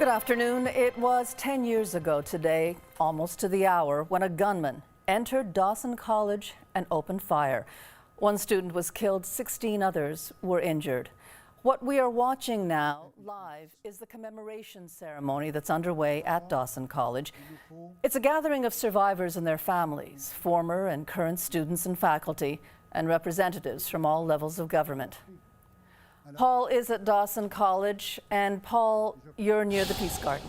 Good afternoon. It was 10 years ago today, almost to the hour, when a gunman entered Dawson College and opened fire. One student was killed, 16 others were injured. What we are watching now live is the commemoration ceremony that's underway at Dawson College. It's a gathering of survivors and their families, former and current students and faculty, and representatives from all levels of government. Paul is at Dawson College, and Paul, you're near the Peace Garden.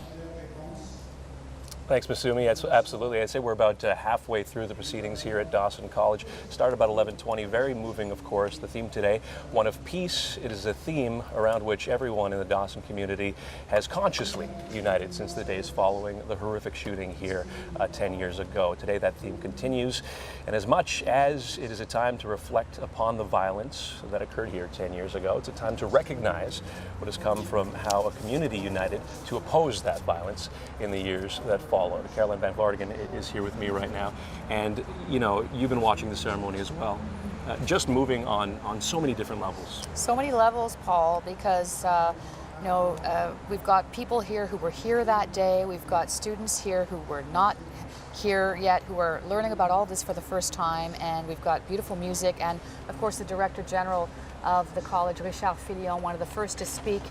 Thanks, Masumi. Absolutely. I'd say we're about halfway through the proceedings here at Dawson College. Started about 11:20. Very moving, of course. The theme today, one of peace. It is a theme around which everyone in the Dawson community has consciously united since the days following the horrific shooting here 10 years ago. Today, that theme continues. And as much as it is a time to reflect upon the violence that occurred here 10 years ago, it's a time to recognize what has come from how a community united to oppose that violence in the years that followed. Caroline Van Vlartigan is here with me right now, and you know, you've been watching the ceremony as well. Just moving on so many different levels. So many levels, Paul, because we've got people here who were here that day. We've got students here who were not here yet, who are learning about all this for the first time, and we've got beautiful music, and of course the Director General of the college, Richard Filion, one of the first to speak.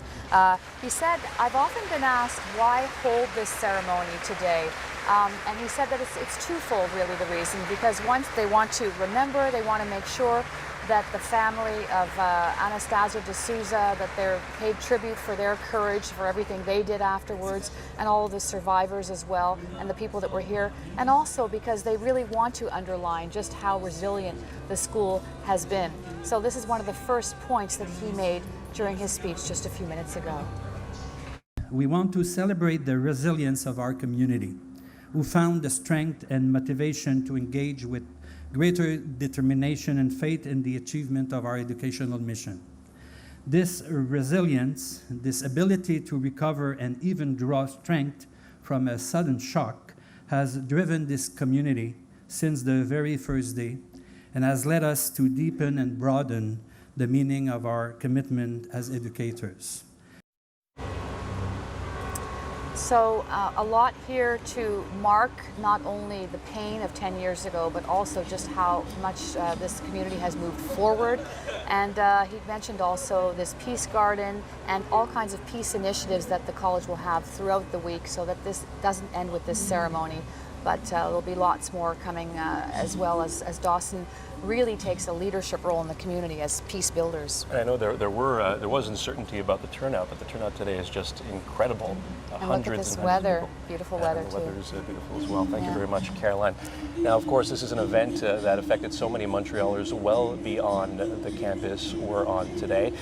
He said, "I've often been asked why hold this ceremony today?" And he said that it's twofold, really, the reason, because once they want to remember, they want to make sure that the family of Anastasia de Souza, that they're paid tribute for their courage, for everything they did afterwards, and all of the survivors as well, and the people that were here, and also because they really want to underline just how resilient the school has been. So this is one of the first points that he made during his speech just a few minutes ago. We want to celebrate the resilience of our community, who found the strength and motivation to engage with greater determination and faith in the achievement of our educational mission. This resilience, this ability to recover and even draw strength from a sudden shock has driven this community since the very first day and has led us to deepen and broaden the meaning of our commitment as educators. So a lot here to mark not only the pain of 10 years ago, but also just how much this community has moved forward. And he mentioned also this Peace Garden and all kinds of peace initiatives that the college will have throughout the week, so that this doesn't end with this ceremony. But there'll be lots more coming as well as Dawson really takes a leadership role in the community as peace builders. And I know there was uncertainty about the turnout, but the turnout today is just incredible. And look at this weather, beautiful weather too. The weather is beautiful as well. Thank you very much, Caroline. Now, of course, this is an event that affected so many Montrealers well beyond the campus we're on today.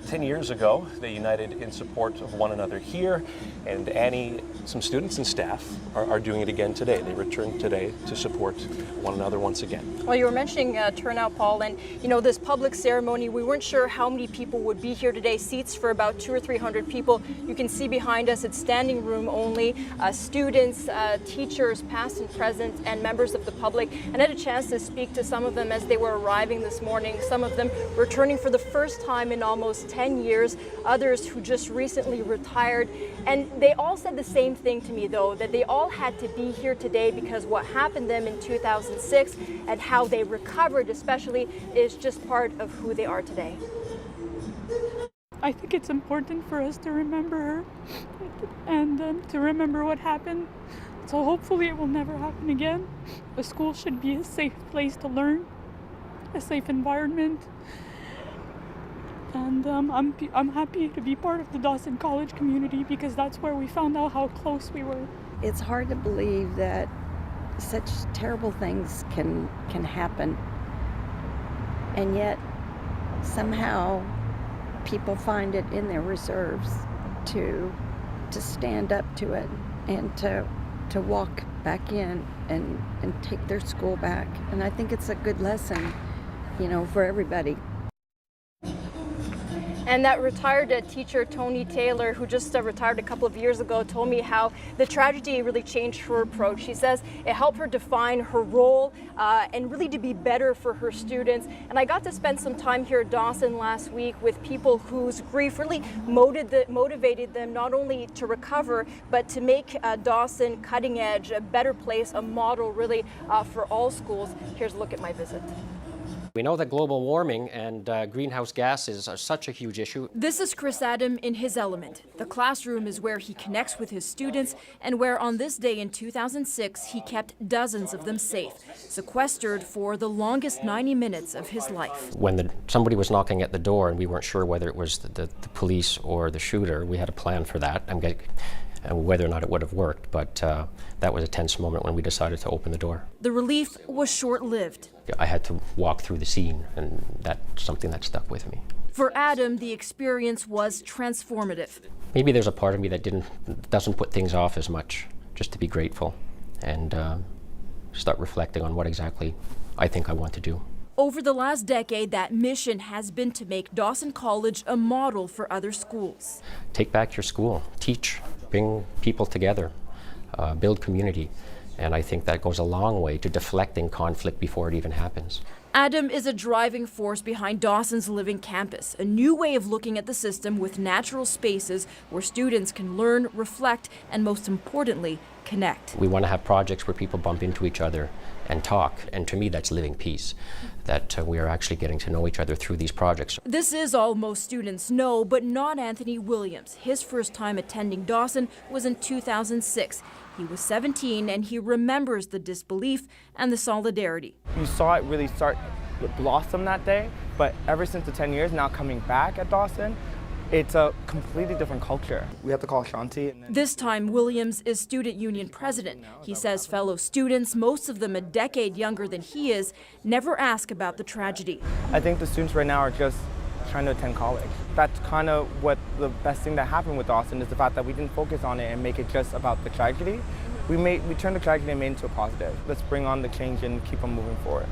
10 years ago, they united in support of one another here, and Annie, some students and staff are doing it again today. They returned today to support one another once again. Well, you were mentioning turnout, Paul, and you know, this public ceremony, we weren't sure how many people would be here today. Seats for about 200 or 300 people. You can see behind us, it's standing room only. Students, teachers, past and present, and members of the public. And I had a chance to speak to some of them as they were arriving this morning. Some of them returning for the first time in almost 10 years. Others who just recently retired. And they all said the same thing to me, though, that they all had to be here today because what happened to them in 2006 and how they recovered especially is just part of who they are today. I think it's important for us to remember her and to remember what happened. So hopefully it will never happen again. A school should be a safe place to learn, a safe environment. And I'm happy to be part of the Dawson College community because that's where we found out how close we were. It's hard to believe that such terrible things can happen, and yet somehow people find it in their reserves to stand up to it and to walk back in and take their school back. And I think it's a good lesson, you know, for everybody. And that retired teacher, Tony Taylor, who just retired a couple of years ago, told me how the tragedy really changed her approach. She says it helped her define her role and really to be better for her students. And I got to spend some time here at Dawson last week with people whose grief really motivated them not only to recover, but to make Dawson cutting edge, a better place, a model really for all schools. Here's a look at my visit. We know that global warming and greenhouse gases are such a huge issue. This is Chris Adam in his element. The classroom is where he connects with his students and where on this day in 2006 he kept dozens of them safe, sequestered for the longest 90 minutes of his life. When somebody was knocking at the door and we weren't sure whether it was the police or the shooter, we had a plan for that. And whether or not it would have worked, but that was a tense moment when we decided to open the door. The relief was short-lived. I had to walk through the scene, and that's something that stuck with me. For Adam, the experience was transformative. Maybe there's a part of me that doesn't put things off as much, just to be grateful and start reflecting on what exactly I think I want to do. Over the last decade, that mission has been to make Dawson College a model for other schools. Take back your school, teach, bring people together, build community. And I think that goes a long way to deflecting conflict before it even happens. Adam is a driving force behind Dawson's Living Campus, a new way of looking at the system with natural spaces where students can learn, reflect, and most importantly, connect. We want to have projects where people bump into each other and talk, and to me that's living peace, that we are actually getting to know each other through these projects. This is all most students know, but not Anthony Williams. His first time attending Dawson was in 2006. He was 17 and he remembers the disbelief and the solidarity. You saw it really start to blossom that day, but ever since the 10 years now coming back at Dawson, it's a completely different culture. We have to call Shanti. This time, Williams is student union president. He says fellow students, most of them a decade younger than he is, never ask about the tragedy. I think the students right now are just trying to attend college. That's kind of what the best thing that happened with Dawson is the fact that we didn't focus on it and make it just about the tragedy. We turned the tragedy and made it into a positive. Let's bring on the change and keep on moving forward.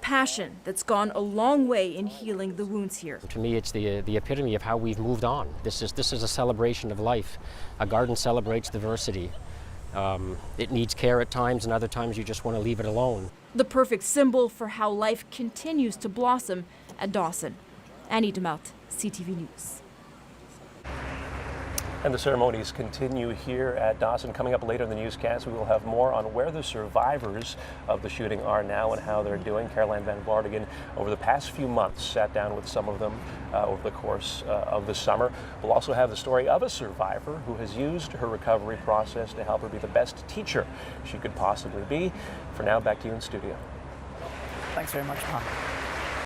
Passion that's gone a long way in healing the wounds here. To me, it's the epitome of how we've moved on. This is a celebration of life. A garden celebrates diversity. It needs care at times, and other times you just want to leave it alone. The perfect symbol for how life continues to blossom at Dawson. Annie Demelt, CTV News. And the ceremonies continue here at Dawson. Coming up later in the newscast, we will have more on where the survivors of the shooting are now and how they're doing. Caroline Van Vardigan, over the past few months, sat down with some of them over the course of the summer. We'll also have the story of a survivor who has used her recovery process to help her be the best teacher she could possibly be. For now, back to you in studio. Thanks very much, Tom.